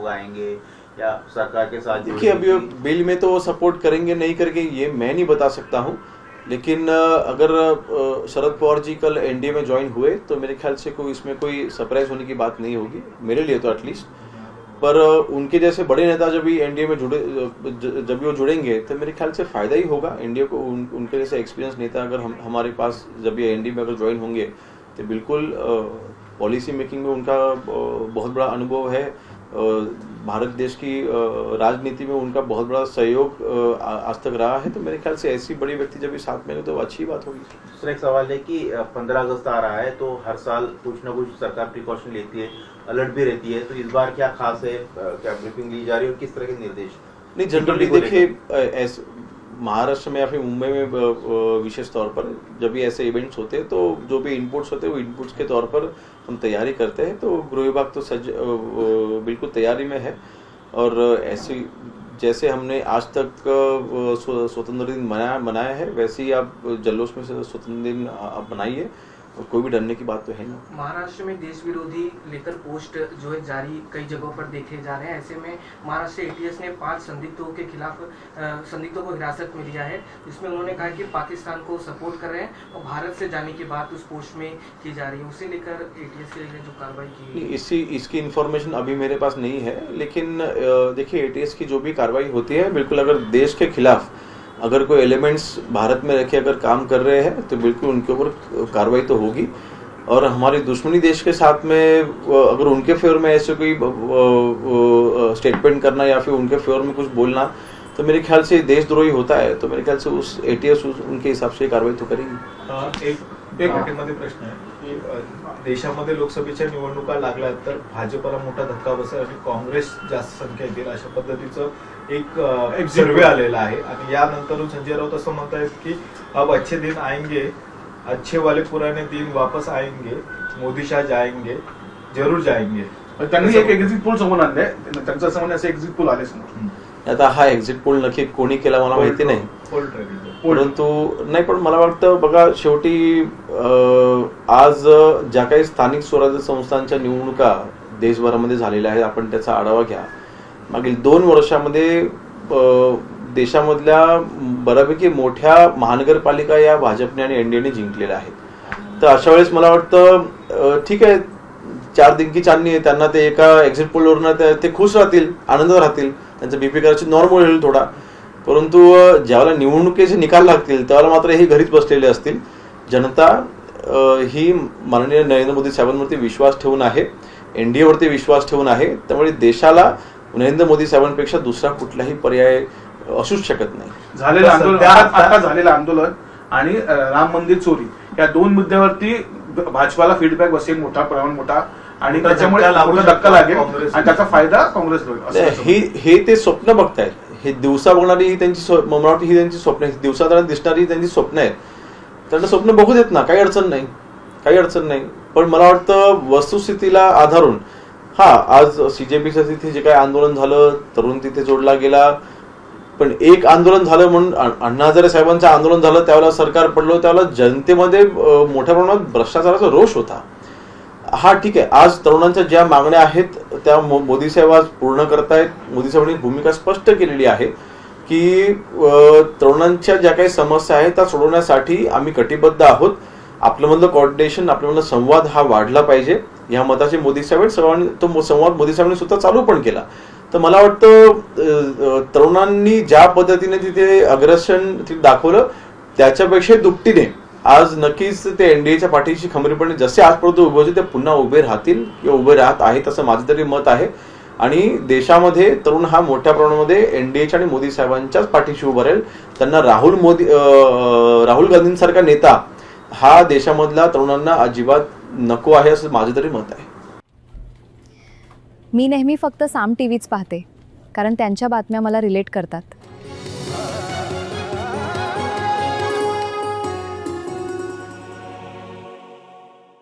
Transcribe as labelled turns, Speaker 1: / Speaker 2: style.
Speaker 1: लोग आएंगे या सरकार के साथ?
Speaker 2: देखिए, अभी बिल में तो सपोर्ट करेंगे नहीं करेंगे ये मैं नहीं बता सकता हूँ, लेकिन अगर शरद पवार जी कल एनडीए में ज्वाइन हुए तो मेरे ख्याल से कोई इसमें कोई सरप्राइज होने की बात नहीं होगी, मेरे लिए तो एटलीस्ट। पर उनके जैसे बड़े नेता जब भी एनडीए में जब भी वो जुड़ेंगे तो मेरे ख्याल से फायदा ही होगा एनडीए को। उनके जैसे एक्सपीरियंस नेता अगर हमारे पास जब ये एनडीए में अगर ज्वाइन होंगे तो बिल्कुल पॉलिसी मेकिंग में उनका बहुत बड़ा अनुभव है। भारत देश की राजनीति में उनका बहुत बड़ा सहयोग आज तक रहा है, तो मेरे ख्याल से ऐसी बड़ी व्यक्ति जब भी साथ में तो अच्छी बात होगी।
Speaker 1: दूसरा एक सवाल है कि 15 अगस्त आ रहा है तो हर साल कुछ ना कुछ सरकार प्रिकॉशन लेती है, अलर्ट भी रहती है, तो इस बार क्या खास है, क्या ब्रीफिंग ली जा रही है और किस तरह के निर्देश?
Speaker 2: नहीं, जनरली देखिए महाराष्ट्र में या फिर मुंबई में विशेष तौर पर जब भी ऐसे इवेंट्स होते हैं तो जो भी इनपुट्स होते हैं वो इनपुट्स के तौर पर हम तैयारी करते हैं। तो गृह विभाग तो बिल्कुल तैयारी में है, और ऐसी जैसे हमने आज तक स्वतंत्र दिन मनाया है वैसे ही आप जल्लोष में से स्वतंत्र दिन आप मनाइए, और कोई भी डरने की बात तो है नहीं।
Speaker 3: महाराष्ट्र में देश विरोधी लेकर पोस्ट जो है जारी कई जगहों पर देखे जा रहे हैं। ऐसे में महाराष्ट्र एटीएस ने 5 संदिग्धों के खिलाफ संदिग्धों को हिरासत में लिया है, जिसमें उन्होंने कहा कि पाकिस्तान को सपोर्ट कर रहे हैं और भारत से जाने की बात उस पोस्ट में की जा रही है। उसे लेकर एटीएस के जो कार्रवाई की
Speaker 2: इसकी इन्फॉर्मेशन अभी मेरे पास नहीं है, लेकिन देखिए एटीएस की जो भी कार्रवाई होती है बिल्कुल अगर देश के खिलाफ अगर कोई एलिमेंट्स भारत में रखे अगर काम कर रहे हैं तो बिल्कुल उनके ऊपर कार्रवाई तो होगी। और हमारी दुश्मनी देश के साथ में अगर उनके फेवर में ऐसे कोई स्टेटमेंट करना या फिर उनके फेवर में कुछ बोलना तो मेरे ख्याल से देशद्रोही होता है, तो मेरे ख्याल से उस एटीएस उनके हिसाब से कार्रवाई तो करेगी।
Speaker 4: एक घटनेमध्ये प्रश्न आहे की देशामध्ये लोकसभेच्या निवडणुका लागल्या तर भाजपला मोठा धक्का बसेल आणि काँग्रेस जास्त संख्या घेईल अशा पद्धतीचं एक सर्वे आलेला आहे, आणि यानंतर संजय राऊत असं म्हणतायत की अब अच्छे दिन आएंगे, अच्छे वाले पुराने दिन वापस आएंगे, मोदी शाह जाएंगे, जरूर जाएंगे।
Speaker 5: त्यांनी एक एक्झिट पोल समोर आणले, त्यांचं असं म्हणणं एक्झिट पोल आले समोर।
Speaker 2: आता हा एक्झिट पोल नक्की कोणी केला मला माहिती नाही, परंतु नाही, पण मला वाटतं बघा शेवटी आज ज्या काही स्थानिक स्वराज्य संस्थांच्या निवडणुका देशभरामध्ये झालेल्या आहेत आपण त्याचा आढावा घ्या। मागील 2 वर्षामध्ये देशामधल्या बऱ्यापैकी मोठ्या महानगरपालिका या भाजपने आणि एनडीएने जिंकलेल्या आहेत। तर अशा वेळेस मला वाटतं ठीक आहे, 4 दिन की चांदणी आहे, त्यांना ते एका एक्झिट पोलवरनं ते खुश राहतील, आनंदात राहतील, त्यांचा बीपी करायची नॉर्मल होईल थोडा, परंतु ज्यावेळेला निवडणुकीचे निकाल लागतील त्यावेळेला मात्र हे घरीच बसलेले असतील। जनता ही माननीय नरेंद्र मोदी साहेबांवरती विश्वास ठेवून आहे, एनडीए वरती विश्वास ठेवून आहे, त्यामुळे देशाला नरेंद्र मोदी साहेबांपेक्षा दुसरा कुठलाही पर्याय असूच शकत नाही।
Speaker 5: झालेलं आंदोलन आता झालेलं आंदोलन आणि राम मंदिर चोरी या 2 मुद्द्यावरती भाजपाला फीडबॅक बसेल मोठा प्रमाण मोठा, आणि त्याच्यामुळे धक्का लागेल आणि त्याचा फायदा काँग्रेसला होईल।
Speaker 2: हे ते स्वप्न बघतायत, हे दिवसा बघणारी ही त्यांची मला वाटतं ही त्यांची स्वप्न आहेत, दिवसात दिसणारी त्यांची स्वप्न आहेत, त्यांना स्वप्न बघू देत ना, काही अडचण नाही। पण मला वाटतं वस्तुस्थितीला आधारून आज सीजेपीचं तिथे जे काही आंदोलन झालं, तरुण तिथे जोडला गेला, पण एक आंदोलन झालं म्हणून अण्णा हजारे साहेबांचं आंदोलन झालं त्यावेळेला सरकार पडलं, त्यावेळेला जनतेमध्ये मोठ्या प्रमाणात भ्रष्टाचाराचा रोष होता। ठीक आहे, आज तरुणांच्या ज्या मागण्या आहेत त्या मोदी साहेब आज पूर्ण करतायत। मोदी साहेबांनी भूमिका स्पष्ट केलेली आहे की तरुणांच्या ज्या काही समस्या आहेत त्या सोडवण्यासाठी आम्ही कटिबद्ध आहोत। आपल्यामधलं कोऑर्डिनेशन, आपल्यामधला संवाद हा वाढला पाहिजे, या मताचे मोदी साहेबांनी तो संवाद मोदी साहेबांनी स्वतः चालू पण केला। तर मला वाटतं तरुणांनी ज्या पद्धतीने तिथे अग्रेशन दाखवलं त्याच्यापेक्षा दुपटीने आज नक्कीच ते एनडीएच्या पाठीशी खंबीरपणे जसे आजपर्यंत उभे होते ते पुन्हा उभे राहतील किंवा उभे राहत आहेत असं माझं तरी मत आहे। आणि देशामध्ये तरुण हा मोठ्या प्रमाणामध्ये एनडीएच्या आणि मोदी साहेबांच्याच पाठीशी उभा राहील। त्यांना राहुल गांधींसारखा नेता हा देशामधल्या तरुणांना अजिबात नको आहे असं माझं तरी मत आहे।
Speaker 6: मी नेहमी फक्त साम टीव्हीच पाहते, कारण त्यांच्या बातम्या मला रिलेट करतात।